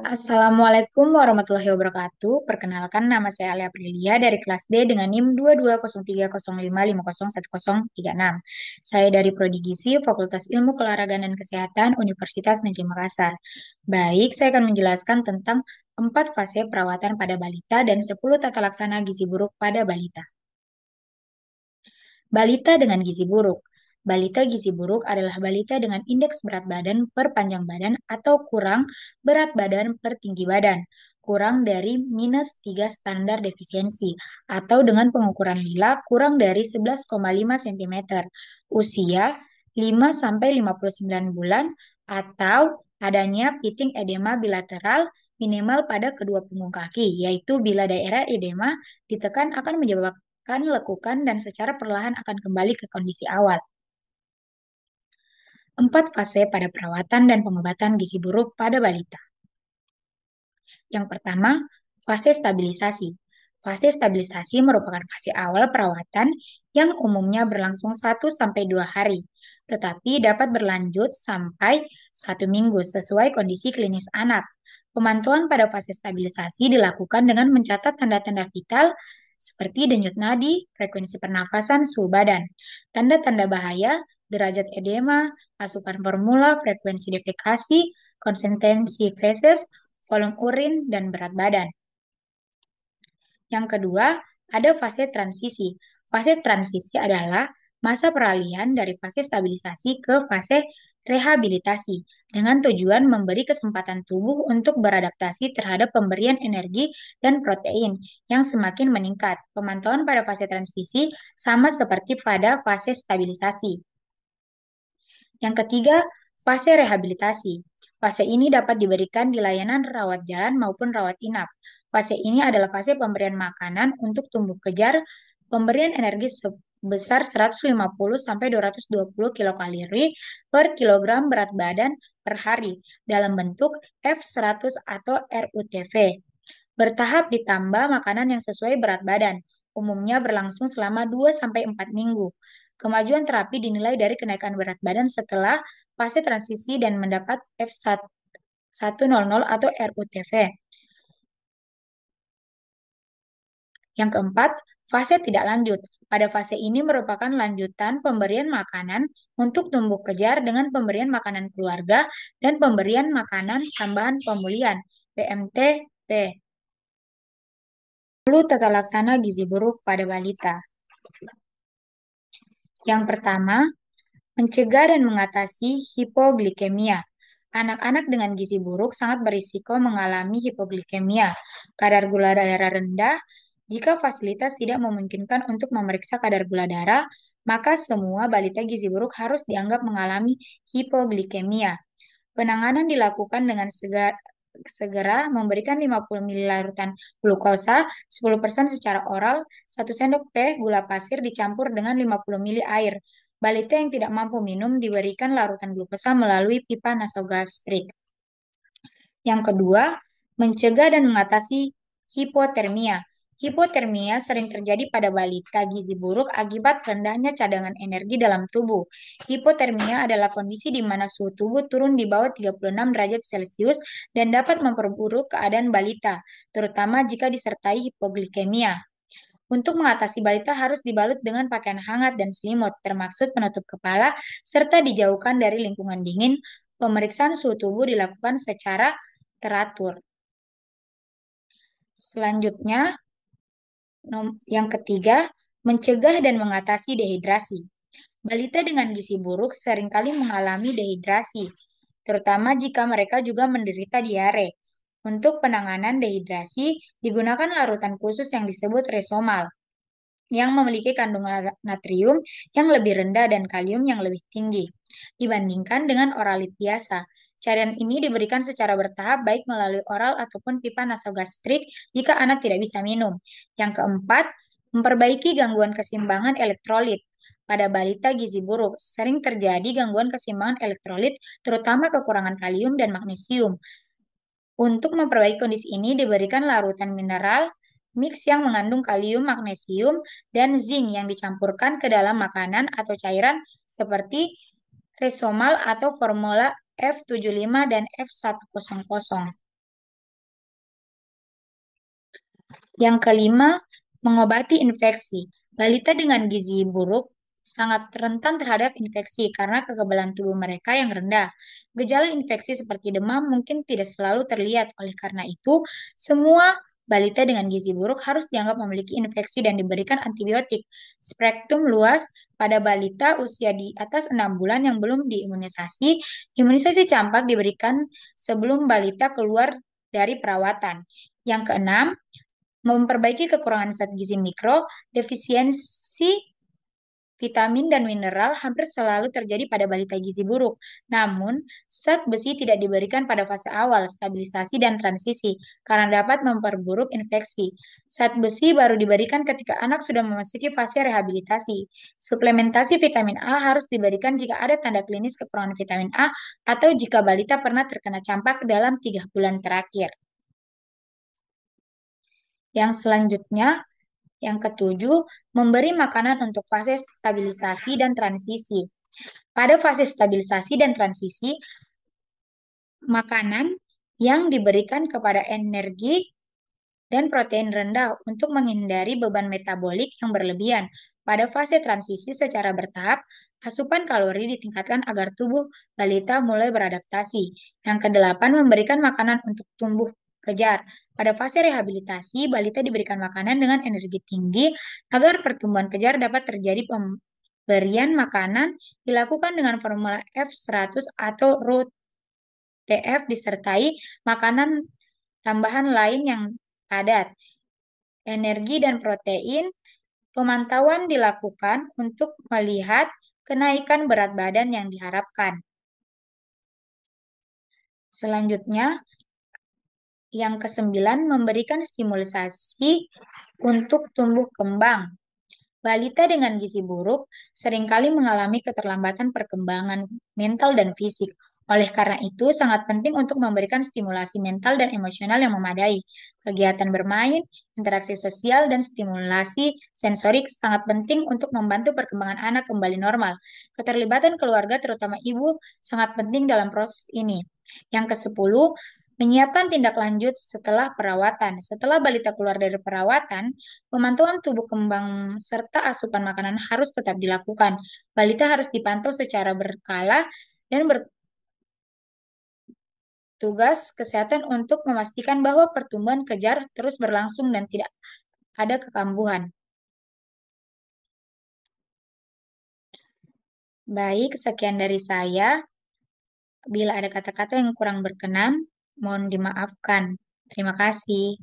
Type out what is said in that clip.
Assalamualaikum warahmatullahi wabarakatuh. Perkenalkan, nama saya Alia Aprilia dari kelas D dengan NIM 220305501036. Saya dari Prodi Gizi Fakultas Ilmu Keolahragaan dan Kesehatan Universitas Negeri Makassar. Baik, saya akan menjelaskan tentang 4 fase perawatan pada balita dan 10 tata laksana gizi buruk pada balita. Balita dengan gizi buruk. Balita gizi buruk adalah balita dengan indeks berat badan per panjang badan atau kurang berat badan per tinggi badan, kurang dari -3 standar defisiensi, atau dengan pengukuran lila kurang dari 11,5 cm, usia 5-59 bulan, atau adanya piting edema bilateral minimal pada kedua punggung kaki, yaitu bila daerah edema ditekan akan menyebabkan lekukan dan secara perlahan akan kembali ke kondisi awal. 4 fase pada perawatan dan pengobatan gizi buruk pada balita. Yang pertama, fase stabilisasi. Fase stabilisasi merupakan fase awal perawatan yang umumnya berlangsung 1-2 hari, tetapi dapat berlanjut sampai 1 minggu sesuai kondisi klinis anak. Pemantauan pada fase stabilisasi dilakukan dengan mencatat tanda-tanda vital seperti denyut nadi, frekuensi pernafasan, suhu badan. Tanda-tanda bahaya, derajat edema, asupan formula, frekuensi defekasi, konsistensi feses, volume urin, dan berat badan. Yang kedua, ada fase transisi. Fase transisi adalah masa peralihan dari fase stabilisasi ke fase rehabilitasi dengan tujuan memberi kesempatan tubuh untuk beradaptasi terhadap pemberian energi dan protein yang semakin meningkat. Pemantauan pada fase transisi sama seperti pada fase stabilisasi. Yang ketiga, fase rehabilitasi. Fase ini dapat diberikan di layanan rawat jalan maupun rawat inap. Fase ini adalah fase pemberian makanan untuk tumbuh kejar, pemberian energi sebesar 150-220 kilokalori per kilogram berat badan per hari dalam bentuk F100 atau RUTV. Bertahap ditambah makanan yang sesuai berat badan, umumnya berlangsung selama 2-4 minggu. Kemajuan terapi dinilai dari kenaikan berat badan setelah fase transisi dan mendapat F100 atau RUTV. Yang keempat, fase tidak lanjut. Pada fase ini merupakan lanjutan pemberian makanan untuk tumbuh kejar dengan pemberian makanan keluarga dan pemberian makanan tambahan pemulihan, PMTP. 10 tata laksana gizi buruk pada balita. Yang pertama, mencegah dan mengatasi hipoglikemia. Anak-anak dengan gizi buruk sangat berisiko mengalami hipoglikemia, kadar gula darah rendah. Jika fasilitas tidak memungkinkan untuk memeriksa kadar gula darah, maka semua balita gizi buruk harus dianggap mengalami hipoglikemia. Penanganan dilakukan dengan segera memberikan 50 ml larutan glukosa 10% secara oral, 1 sendok teh gula pasir dicampur dengan 50 ml air. Balita yang tidak mampu minum diberikan larutan glukosa melalui pipa nasogastrik. Yang kedua, mencegah dan mengatasi hipotermia. Hipotermia sering terjadi pada balita gizi buruk akibat rendahnya cadangan energi dalam tubuh. Hipotermia adalah kondisi di mana suhu tubuh turun di bawah 36 derajat Celcius dan dapat memperburuk keadaan balita, terutama jika disertai hipoglikemia. Untuk mengatasi balita harus dibalut dengan pakaian hangat dan selimut, termaksud penutup kepala, serta dijauhkan dari lingkungan dingin. Pemeriksaan suhu tubuh dilakukan secara teratur. Selanjutnya, yang ketiga, mencegah dan mengatasi dehidrasi. Balita dengan gizi buruk seringkali mengalami dehidrasi, terutama jika mereka juga menderita diare. Untuk penanganan dehidrasi, digunakan larutan khusus yang disebut Resomal, yang memiliki kandungan natrium yang lebih rendah dan kalium yang lebih tinggi dibandingkan dengan oralit biasa. Cairan ini diberikan secara bertahap baik melalui oral ataupun pipa nasogastrik jika anak tidak bisa minum. Yang keempat, memperbaiki gangguan keseimbangan elektrolit. Pada balita gizi buruk, sering terjadi gangguan keseimbangan elektrolit, terutama kekurangan kalium dan magnesium. Untuk memperbaiki kondisi ini, diberikan larutan mineral mix yang mengandung kalium, magnesium, dan zinc yang dicampurkan ke dalam makanan atau cairan seperti Resomal atau formula F75 dan F100. Yang kelima, mengobati infeksi. Balita dengan gizi buruk sangat rentan terhadap infeksi karena kekebalan tubuh mereka yang rendah. Gejala infeksi seperti demam mungkin tidak selalu terlihat. Oleh karena itu, semua balita dengan gizi buruk harus dianggap memiliki infeksi dan diberikan antibiotik. Spektrum luas pada balita usia di atas 6 bulan yang belum diimunisasi. Imunisasi campak diberikan sebelum balita keluar dari perawatan. Yang keenam, memperbaiki kekurangan zat gizi mikro, defisiensi vitamin dan mineral hampir selalu terjadi pada balita gizi buruk. Namun, zat besi tidak diberikan pada fase awal, stabilisasi dan transisi, karena dapat memperburuk infeksi. Zat besi baru diberikan ketika anak sudah memasuki fase rehabilitasi. Suplementasi vitamin A harus diberikan jika ada tanda klinis kekurangan vitamin A atau jika balita pernah terkena campak dalam 3 bulan terakhir. Yang selanjutnya, yang ketujuh, memberi makanan untuk fase stabilisasi dan transisi. Pada fase stabilisasi dan transisi, makanan yang diberikan kepada energi dan protein rendah untuk menghindari beban metabolik yang berlebihan. Pada fase transisi secara bertahap, asupan kalori ditingkatkan agar tubuh balita mulai beradaptasi. Yang kedelapan, memberikan makanan untuk tumbuh kejar. Pada fase rehabilitasi, balita diberikan makanan dengan energi tinggi agar pertumbuhan kejar dapat terjadi. Pemberian makanan dilakukan dengan formula F100 atau RUTF disertai makanan tambahan lain yang padat, energi dan protein. Pemantauan dilakukan untuk melihat kenaikan berat badan yang diharapkan. Selanjutnya, yang kesembilan, memberikan stimulasi untuk tumbuh kembang. Balita dengan gizi buruk seringkali mengalami keterlambatan perkembangan mental dan fisik. Oleh karena itu, sangat penting untuk memberikan stimulasi mental dan emosional yang memadai. Kegiatan bermain, interaksi sosial, dan stimulasi sensorik sangat penting untuk membantu perkembangan anak kembali normal. Keterlibatan keluarga, terutama ibu, sangat penting dalam proses ini. Yang kesepuluh, menyiapkan tindak lanjut setelah perawatan. Setelah balita keluar dari perawatan, pemantauan tubuh kembang serta asupan makanan harus tetap dilakukan. Balita harus dipantau secara berkala dan bertugas kesehatan untuk memastikan bahwa pertumbuhan kejar terus berlangsung dan tidak ada kekambuhan. Baik, sekian dari saya. Bila ada kata-kata yang kurang berkenan, mohon dimaafkan. Terima kasih.